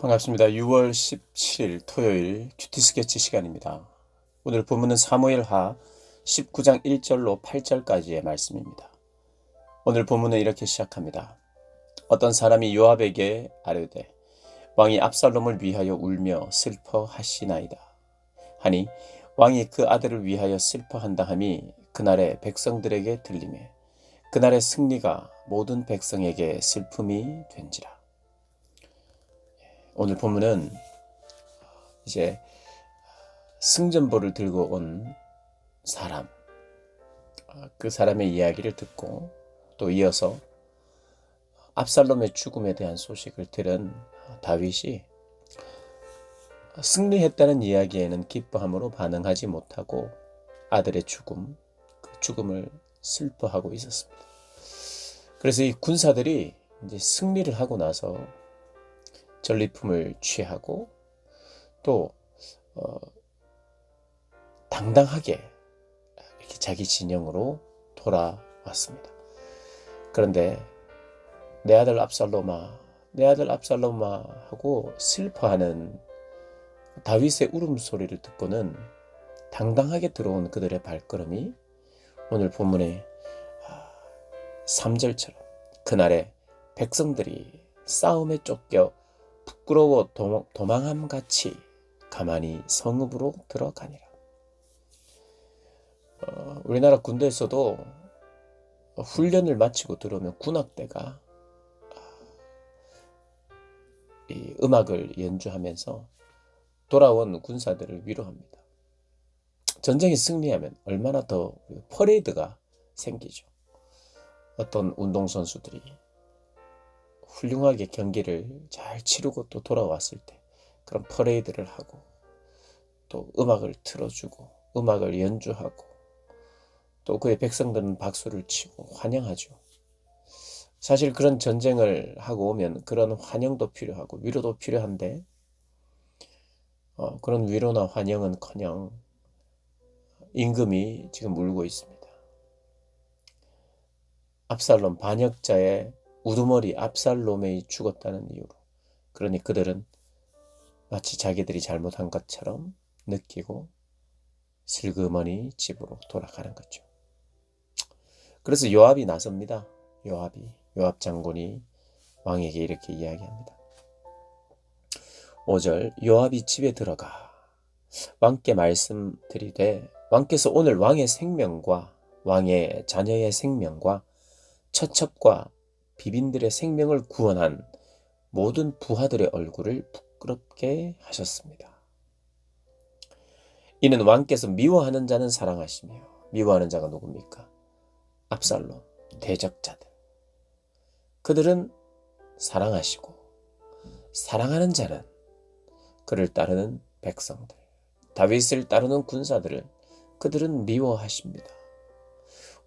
반갑습니다. 6월 17일 토요일 큐티 스케치 시간입니다. 오늘 본문은 사무엘하 19장 1절로 8절까지의 말씀입니다. 오늘 본문은 이렇게 시작합니다. 어떤 사람이 요압에게 아뢰되 왕이 압살롬을 위하여 울며 슬퍼하시나이다 하니 왕이 그 아들을 위하여 슬퍼한다 함이 그날의 백성들에게 들리매 그날의 승리가 모든 백성에게 슬픔이 된지라. 오늘 본문은 이제 승전보를 들고 온 사람, 그 사람의 이야기를 듣고 또 이어서 압살롬의 죽음에 대한 소식을 들은 다윗이 승리했다는 이야기에는 기뻐함으로 반응하지 못하고 아들의 죽음, 그 죽음을 슬퍼하고 있었습니다. 그래서 이 군사들이 이제 승리를 하고 나서 전리품을 취하고 또 당당하게 이렇게 자기 진영으로 돌아왔습니다. 그런데 내 아들 압살롬아, 내 아들 압살롬아 하고 슬퍼하는 다윗의 울음소리를 듣고는 당당하게 들어온 그들의 발걸음이 오늘 본문의 3절처럼 그날에 백성들이 싸움에 쫓겨 부끄러워 도망함같이 가만히 성읍으로 들어가니라. 우리나라 군대에서도 훈련을 마치고 들어오면 군악대가 이 음악을 연주하면서 돌아온 군사들을 위로합니다. 전쟁이 승리하면 얼마나 더 퍼레이드가 생기죠. 어떤 운동선수들이 훌륭하게 경기를 잘 치르고 또 돌아왔을 때 그런 퍼레이드를 하고 또 음악을 틀어주고 음악을 연주하고 또 그의 백성들은 박수를 치고 환영하죠. 사실 그런 전쟁을 하고 오면 그런 환영도 필요하고 위로도 필요한데 그런 위로나 환영은커녕 임금이 지금 울고 있습니다. 압살롬 반역자의 우두머리 압살롬이 죽었다는 이유로. 그러니 그들은 마치 자기들이 잘못한 것처럼 느끼고 슬그머니 집으로 돌아가는 거죠. 그래서 요압이 나섭니다. 요압 장군이 왕에게 이렇게 이야기합니다. 5절 요압이 집에 들어가 왕께 말씀드리되 왕께서 오늘 왕의 생명과 왕의 자녀의 생명과 처첩과 비빈들의 생명을 구원한 모든 부하들의 얼굴을 부끄럽게 하셨습니다. 이는 왕께서 미워하는 자는 사랑하시며 미워하는 자가 누굽니까? 압살롬, 대적자들. 그들은 사랑하시고 사랑하는 자는 그를 따르는 백성들, 다윗을 따르는 군사들을 그들은 미워하십니다.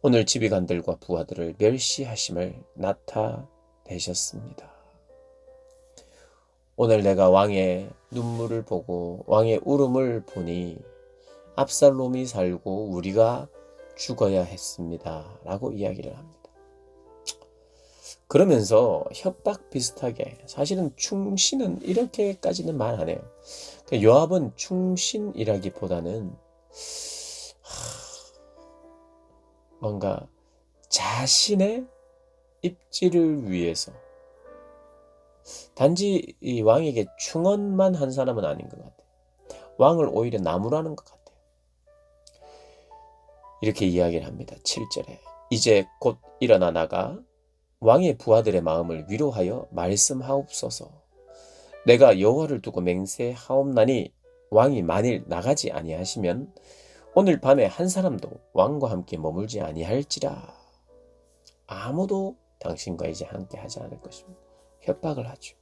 오늘 지휘관들과 부하들을 멸시하심을 나타내셨습니다. 오늘 내가 왕의 눈물을 보고 왕의 울음을 보니 압살롬이 살고 우리가 죽어야 했습니다. 라고 이야기를 합니다. 그러면서 협박 비슷하게 사실은 충신은 이렇게까지는 말 안 해요. 요압은 충신이라기보다는 뭔가 자신의 입지를 위해서 단지 이 왕에게 충언만 한 사람은 아닌 것 같아요. 왕을 오히려 나무라는 것 같아요. 이렇게 이야기를 합니다. 7절에 이제 곧 일어나 나가 왕의 부하들의 마음을 위로하여 말씀하옵소서. 내가 여호와를 두고 맹세하옵나니 왕이 만일 나가지 아니하시면 오늘 밤에 한 사람도 왕과 함께 머물지 아니할지라. 아무도 당신과 이제 함께 하지 않을 것입니다. 협박을 하죠.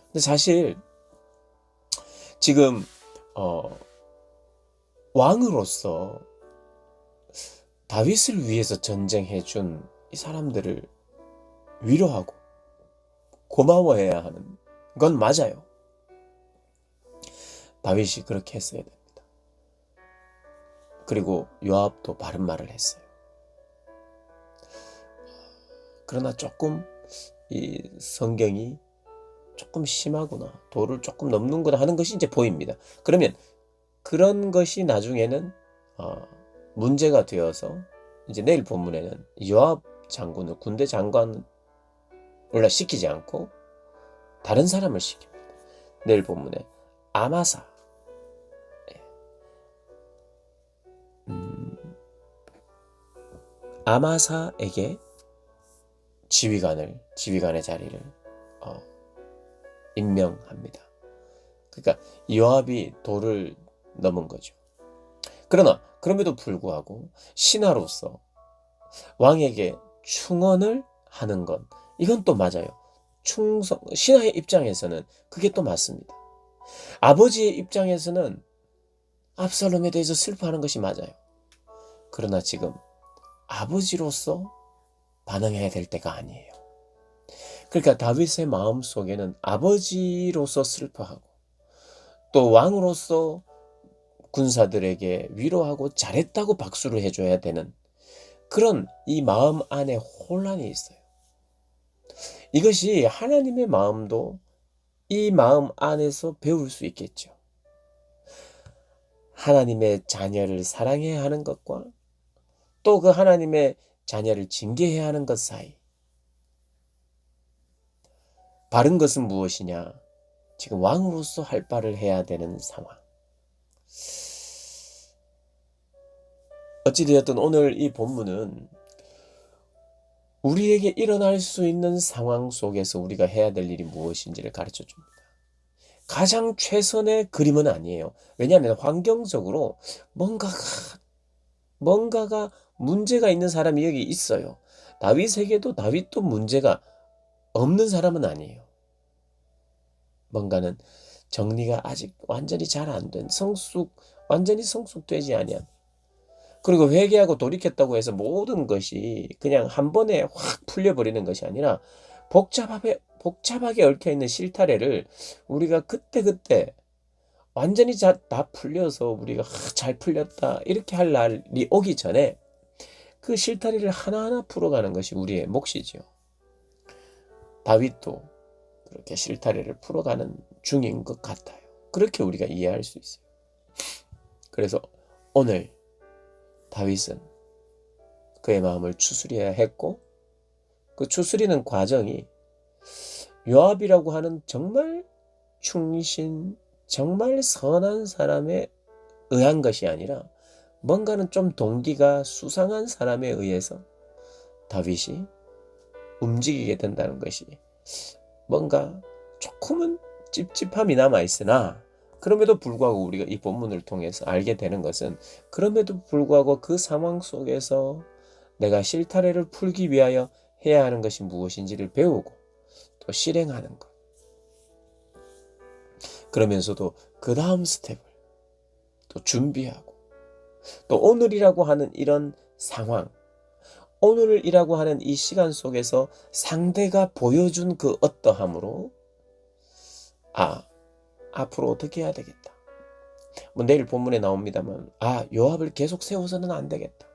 근데 사실 지금 왕으로서 다윗을 위해서 전쟁해준 이 사람들을 위로하고 고마워해야 하는 건 맞아요. 다윗이 그렇게 했어야 됩니다. 그리고 요압도 바른 말을 했어요. 그러나 조금 이 성경이 조금 심하구나, 도를 조금 넘는구나 하는 것이 이제 보입니다. 그러면 그런 것이 나중에는 문제가 되어서 이제 내일 본문에는 요압 장군을 군대 장관을 시키지 않고 다른 사람을 시킵니다. 내일 본문에 아마사, 아마사에게 지휘관의 자리를 임명합니다. 그러니까 요압이 도를 넘은 거죠. 그러나 그럼에도 불구하고 신하로서 왕에게 충언을 하는 건 이건 또 맞아요. 신하의 입장에서는 그게 또 맞습니다. 아버지의 입장에서는 압살롬에 대해서 슬퍼하는 것이 맞아요. 그러나 지금 아버지로서 반응해야 될 때가 아니에요. 그러니까 다윗의 마음속에는 아버지로서 슬퍼하고 또 왕으로서 군사들에게 위로하고 잘했다고 박수를 해줘야 되는 그런 이 마음 안에 혼란이 있어요. 이것이 하나님의 마음도 이 마음 안에서 배울 수 있겠죠. 하나님의 자녀를 사랑해야 하는 것과 또 그 하나님의 자녀를 징계해야 하는 것 사이 바른 것은 무엇이냐? 지금 왕으로서 할 바를 해야 되는 상황. 어찌되었든 오늘 이 본문은 우리에게 일어날 수 있는 상황 속에서 우리가 해야 될 일이 무엇인지를 가르쳐 줍니다. 가장 최선의 그림은 아니에요. 왜냐하면 환경적으로 뭔가가 문제가 있는 사람이 여기 있어요. 다윗도 문제가 없는 사람은 아니에요. 뭔가는 정리가 아직 완전히 잘 안 된, 완전히 성숙되지 아니한. 그리고 회개하고 돌이켰다고 해서 모든 것이 그냥 한 번에 확 풀려버리는 것이 아니라 복잡하게 얽혀있는 실타래를 우리가 그때 완전히 다 풀려서 우리가 잘 풀렸다 이렇게 할 날이 오기 전에 그 실타래를 하나하나 풀어가는 것이 우리의 몫이죠. 다윗도 그렇게 실타래를 풀어가는 중인 것 같아요. 그렇게 우리가 이해할 수 있어요. 그래서 오늘 다윗은 그의 마음을 추스려야 했고 그 추스리는 과정이 요압이라고 하는 정말 충신, 정말 선한 사람에 의한 것이 아니라 뭔가는 좀 동기가 수상한 사람에 의해서 다윗이 움직이게 된다는 것이 뭔가 조금은 찝찝함이 남아있으나 그럼에도 불구하고 우리가 이 본문을 통해서 알게 되는 것은 그럼에도 불구하고 그 상황 속에서 내가 실타래를 풀기 위하여 해야 하는 것이 무엇인지를 배우고 또 실행하는 것. 그러면서도 그 다음 스텝을 또 준비하고 또 오늘이라고 하는 이런 상황, 오늘이라고 하는 이 시간 속에서 상대가 보여준 그 어떠함으로 앞으로 어떻게 해야 되겠다. 내일 본문에 나옵니다만 요압을 계속 세워서는 안 되겠다.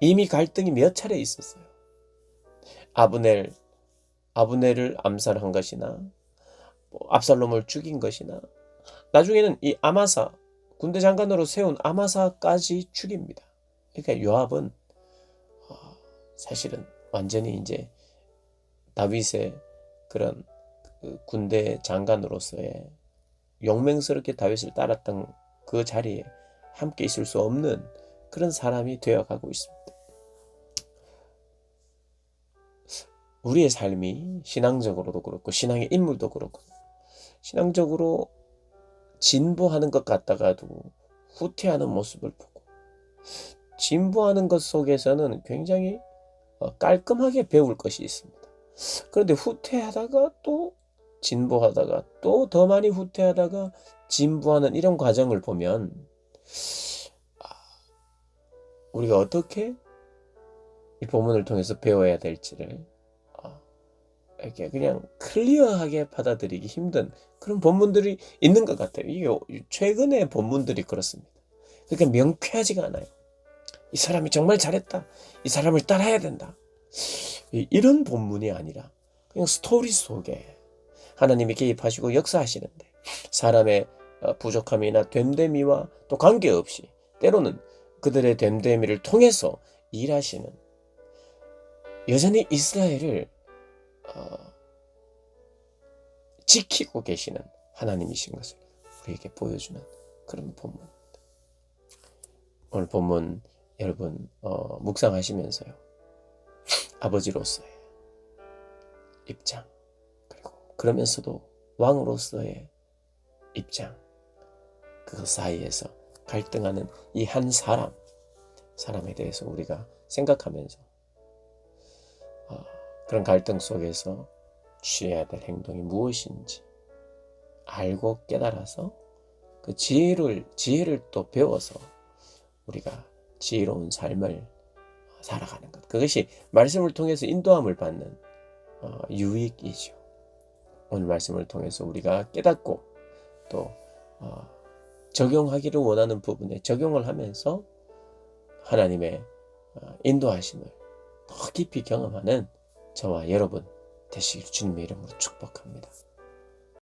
이미 갈등이 몇 차례 있었어요. 아브넬을 암살한 것이나 압살롬을 죽인 것이나 나중에는 이 아마사 군대 장관으로 세운 아마사까지 죽입니다. 그러니까 요압은 사실은 완전히 이제 다윗의 그런 군대 장관으로서의 용맹스럽게 다윗을 따랐던 그 자리에 함께 있을 수 없는 그런 사람이 되어가고 있습니다. 우리의 삶이 신앙적으로도 그렇고 신앙의 인물도 그렇고 신앙적으로 진보하는 것 같다가도 후퇴하는 모습을 보고 진보하는 것 속에서는 굉장히 깔끔하게 배울 것이 있습니다. 그런데 후퇴하다가 또 진보하다가 또 더 많이 후퇴하다가 진보하는 이런 과정을 보면 우리가 어떻게 이 본문을 통해서 배워야 될지를 이렇게 그냥 클리어하게 받아들이기 힘든 그런 본문들이 있는 것 같아요. 이게 최근의 본문들이 그렇습니다. 그러니까 명쾌하지가 않아요. 이 사람이 정말 잘했다. 이 사람을 따라야 된다. 이런 본문이 아니라 그냥 스토리 속에 하나님이 개입하시고 역사하시는데 사람의 부족함이나 됨됨이와 또 관계없이 때로는 그들의 됨됨이를 통해서 일하시는, 여전히 이스라엘을 지키고 계시는 하나님이신 것을 우리에게 보여주는 그런 본문입니다. 오늘 본문 여러분 묵상하시면서요, 아버지로서의 입장, 그리고 그러면서도 왕으로서의 입장, 그 사이에서 갈등하는 이 한 사람에 대해서 우리가 생각하면서 그런 갈등 속에서 취해야 될 행동이 무엇인지 알고 깨달아서 그 지혜를 또 배워서 우리가 지혜로운 삶을 살아가는 것, 그것이 말씀을 통해서 인도함을 받는 유익이죠. 오늘 말씀을 통해서 우리가 깨닫고 또 적용하기를 원하는 부분에 적용을 하면서 하나님의 인도하심을 더 깊이 경험하는 저와 여러분 되시길 주님의 이름으로 축복합니다.